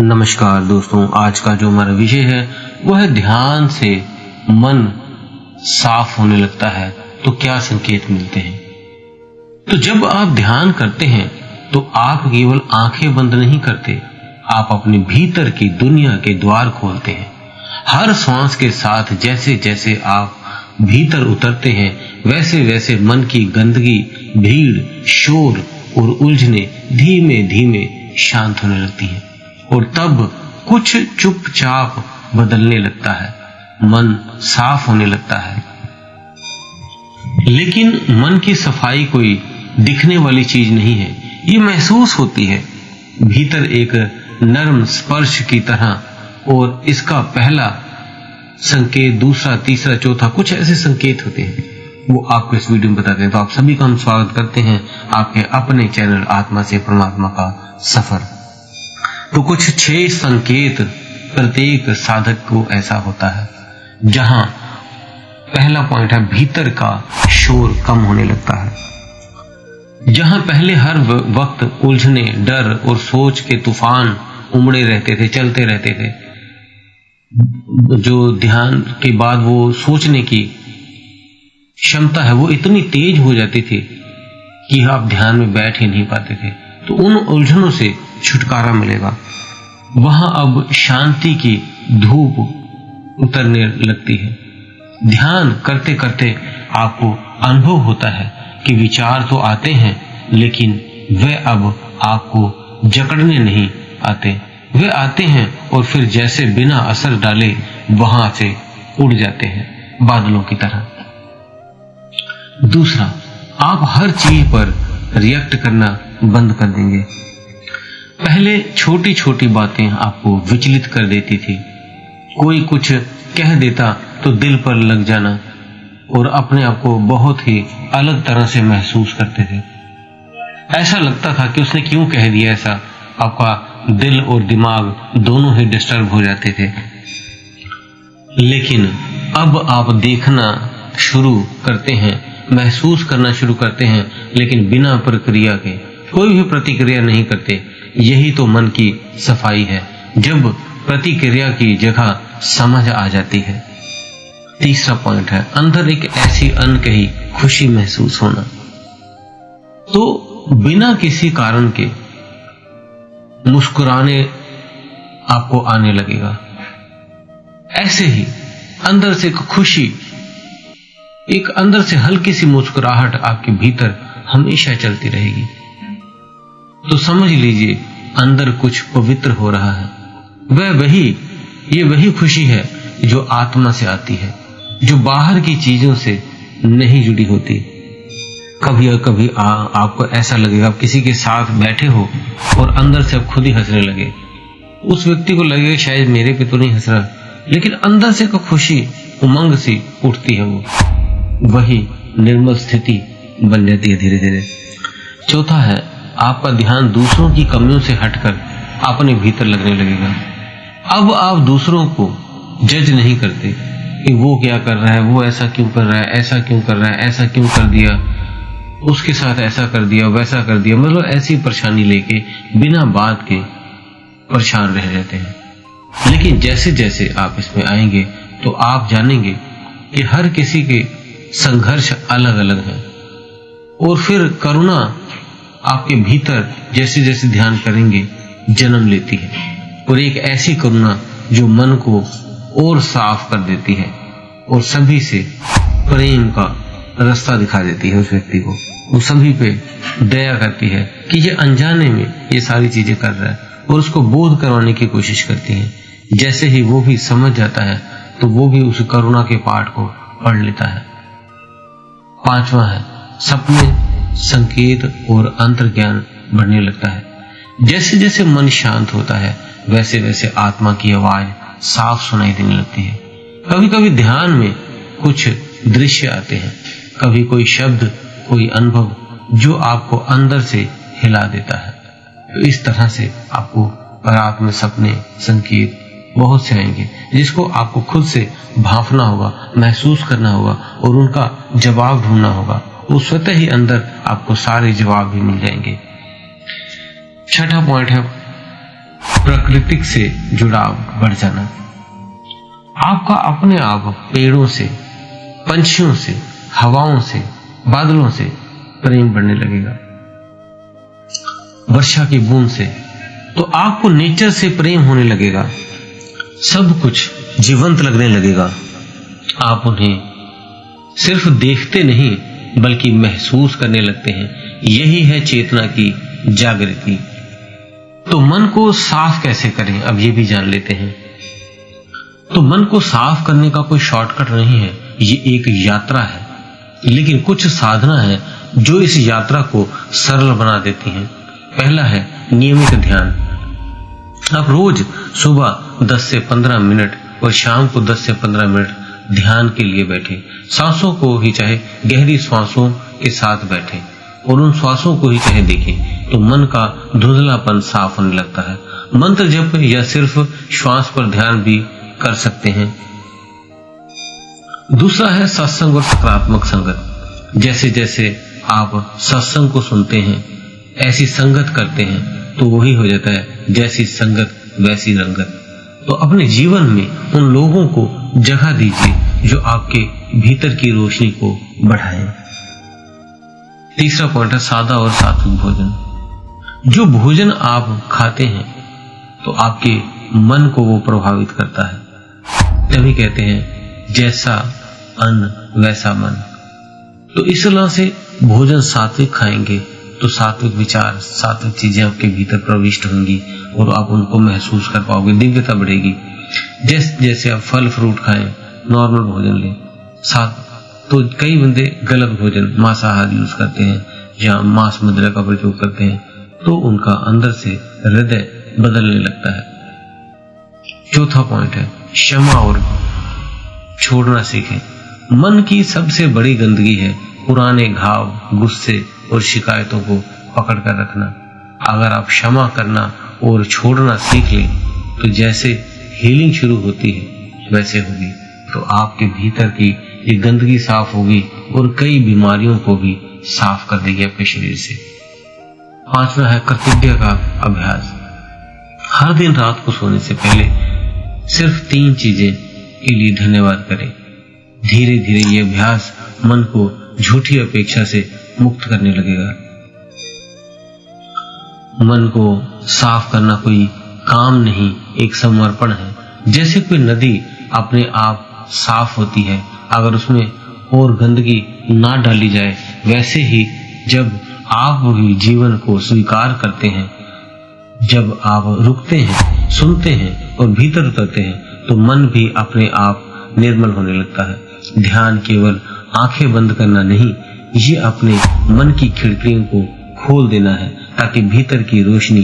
नमस्कार दोस्तों, आज का जो हमारा विषय है वो है ध्यान से मन साफ होने लगता है तो क्या संकेत मिलते हैं। तो जब आप ध्यान करते हैं तो आप केवल आंखें बंद नहीं करते, आप अपने भीतर की दुनिया के द्वार खोलते हैं। हर सांस के साथ जैसे जैसे आप भीतर उतरते हैं वैसे वैसे मन की गंदगी, भीड़, शोर और उलझने धीमे धीमे शांत होने लगती हैं और तब कुछ चुपचाप बदलने लगता है, मन साफ होने लगता है। लेकिन मन की सफाई कोई दिखने वाली चीज नहीं है, ये महसूस होती है भीतर एक नरम स्पर्श की तरह। और इसका पहला संकेत, दूसरा, तीसरा, चौथा, कुछ ऐसे संकेत होते हैं, वो आपको इस वीडियो में बताते हैं। तो आप सभी का हम स्वागत करते हैं आपके अपने चैनल आत्मा से परमात्मा का सफर। तो कुछ 6 संकेत प्रत्येक साधक को ऐसा होता है। जहां पहला पॉइंट है, भीतर का शोर कम होने लगता है। जहां पहले हर वक्त उलझने, डर और सोच के तूफान उमड़े रहते थे, चलते रहते थे, जो ध्यान के बाद वो सोचने की क्षमता है वो इतनी तेज हो जाती थी कि आप ध्यान में बैठ ही नहीं पाते थे। तो उन उलझनों से छुटकारा मिलेगा। वहां अब शांति की धूप उतरने लगती है। ध्यान करते करते आपको अनुभव होता है कि विचार तो आते हैं लेकिन वे अब आपको जकड़ने नहीं आते। वे आते हैं और फिर जैसे बिना असर डाले वहां से उड़ जाते हैं, बादलों की तरह। दूसरा, आप हर चीज पर रिएक्ट करना बंद कर देंगे। पहले छोटी छोटी बातें आपको विचलित कर देती थी। कोई कुछ कह देता तो दिल पर लग जाना और अपने आप को बहुत ही अलग तरह से महसूस करते थे। ऐसा लगता था कि उसने क्यों कह दिया ऐसा। आपका दिल और दिमाग दोनों ही डिस्टर्ब हो जाते थे। लेकिन अब आप देखना शुरू करते हैं, महसूस करना शुरू करते हैं, लेकिन बिना प्रक्रिया के, कोई भी प्रतिक्रिया नहीं करते। यही तो मन की सफाई है, जब प्रतिक्रिया की जगह समझ आ जाती है। तीसरा पॉइंट है, अंदर एक ऐसी अनकही खुशी महसूस होना। तो बिना किसी कारण के मुस्कुराने आपको आने लगेगा। ऐसे ही अंदर से एक खुशी, एक अंदर से हल्की सी मुस्कुराहट आपके भीतर हमेशा चलती रहेगी। तो समझ लीजिए अंदर कुछ पवित्र हो रहा है। ये वही खुशी है जो आत्मा से आती है, जो बाहर की चीजों से नहीं जुड़ी होती। कभी कभी आपको ऐसा लगेगा, आप किसी के साथ बैठे हो और अंदर से आप खुद ही हंसने लगे। उस व्यक्ति को लगेगा शायद मेरे पे तो नहीं हंस रहा, लेकिन अंदर से कोई खुशी, उमंग सी उठती है। वो वही निर्मल स्थिति बन जाती है धीरे धीरे। चौथा है, आपका ध्यान दूसरों की कमियों से हटकर अपने भीतर लगने लगेगा। अब आप दूसरों को जज नहीं करते कि वो क्या कर रहा है, वो ऐसा क्यों कर रहा है, ऐसा क्यों कर रहा है, ऐसा क्यों कर दिया, उसके साथ ऐसा कर दिया, वैसा कर दिया। मतलब ऐसी परेशानी लेके बिना बात के परेशान रह जाते हैं। लेकिन जैसे जैसे आप इसमें आएंगे तो आप जानेंगे कि हर किसी के संघर्ष अलग अलग है। और फिर करुणा आपके भीतर जैसे जैसे ध्यान करेंगे जन्म लेती है, और एक ऐसी करुणा जो मन को और साफ कर देती है और सभी से प्रेम का रास्ता दिखा देती है। उस व्यक्ति को वो सभी पे दया करती है कि ये अनजाने में ये सारी चीजें कर रहा है, और उसको बोध करवाने की कोशिश करती है। जैसे ही वो भी समझ जाता है तो वो भी उस करुणा के पाठ को पढ़ लेता है। पांचवा है, सपने, संकेत और अंतर्ज्ञान बढ़ने लगता है। जैसे जैसे मन शांत होता है वैसे वैसे आत्मा की आवाज साफ सुनाई देने लगती है। कभी कभी ध्यान में कुछ दृश्य आते हैं, कभी कोई शब्द, कोई अनुभव जो आपको अंदर से हिला देता है। तो इस तरह से आपको रात में सपने, संकेत बहुत से आएंगे जिसको आपको खुद से भांपना होगा, महसूस करना होगा और उनका जवाब ढूंढना होगा। वो स्वतः ही अंदर आपको सारे जवाब भी मिल जाएंगे। छठा पॉइंट है, प्राकृतिक से जुड़ाव बढ़ जाना। आपका अपने आप पेड़ों से, पंछियों से, हवाओं से, बादलों से प्रेम बढ़ने लगेगा। वर्षा की बूंद से तो आपको नेचर से प्रेम होने लगेगा। सब कुछ जीवंत लगने लगेगा। आप उन्हें सिर्फ देखते नहीं बल्कि महसूस करने लगते हैं। यही है चेतना की जागृति। तो मन को साफ कैसे करें, अब ये भी जान लेते हैं। तो मन को साफ करने का कोई शॉर्टकट नहीं है, ये एक यात्रा है। लेकिन कुछ साधना है जो इस यात्रा को सरल बना देती हैं। पहला है नियमित ध्यान। आप रोज सुबह 10 से 15 मिनट और शाम को 10 से 15 मिनट ध्यान के लिए बैठे। सांसों को ही चाहे गहरी श्वासों के साथ बैठे और उन श्वासों को ही चाहे देखें, तो मन का धुंधलापन साफ होने लगता है। मंत्र जप या सिर्फ श्वास पर ध्यान भी कर सकते हैं। दूसरा है सत्संग और सकारात्मक संगत। जैसे जैसे आप सत्संग को सुनते हैं, ऐसी संगत करते हैं, तो वही हो जाता है जैसी संगत वैसी रंगत। तो अपने जीवन में उन लोगों को जगह दीजिए जो आपके भीतर की रोशनी को बढ़ाएं। तीसरा पॉइंट है सादा और सात्विक भोजन। जो भोजन आप खाते हैं तो आपके मन को वो प्रभावित करता है। तभी कहते हैं जैसा अन्न वैसा मन। तो इस तरह से भोजन सात्विक खाएंगे तो सात्विक विचार, सात्विक चीजें आपके भीतर प्रविष्ट होंगी और आप उनको महसूस कर पाओगे, दिव्यता बढ़ेगी। जैसे जैसे आप फल फ्रूट खाएं, नॉर्मल भोजन लें, साथ तो कई बंदे गलत भोजन मांसाहार यूज करते हैं या मांस मदिरा का प्रयोग करते हैं, तो उनका अंदर से हृदय बदलने लगता है। चौथा पॉइंट है क्षमा और छोड़ना सीखें। मन की सबसे बड़ी गंदगी है पुराने घाव, गुस्से और शिकायतों को पकड़ कर रखना। अगर आप क्षमा करना और छोड़ना सीख लें तो जैसे हीलिंग शुरू होती है वैसे होगी। तो आपके भीतर की ये गंदगी साफ होगी और कई बीमारियों को भी साफ कर देगी आपके शरीर से। पांचवा है कृतज्ञता का अभ्यास। हर दिन रात को सोने से पहले सिर्फ 3 चीजें के लिए धन्यवाद करें। धीरे धीरे ये अभ्यास मन को झूठी अपेक्षा से मुक्त करने लगेगा। मन को साफ करना कोई काम नहीं, एक समर्पण है। जैसे कोई नदी अपने आप साफ होती है अगर उसमें और गंदगी ना डाली जाए, वैसे ही जब आप भी जीवन को स्वीकार करते हैं, जब आप रुकते हैं, सुनते हैं और भीतर उतरते हैं, तो मन भी अपने आप निर्मल होने लगता है। ध्यान केवल आंखें बंद करना नहीं, ये अपने मन की खिड़कियों को खोल देना है ताकि भीतर की रोशनी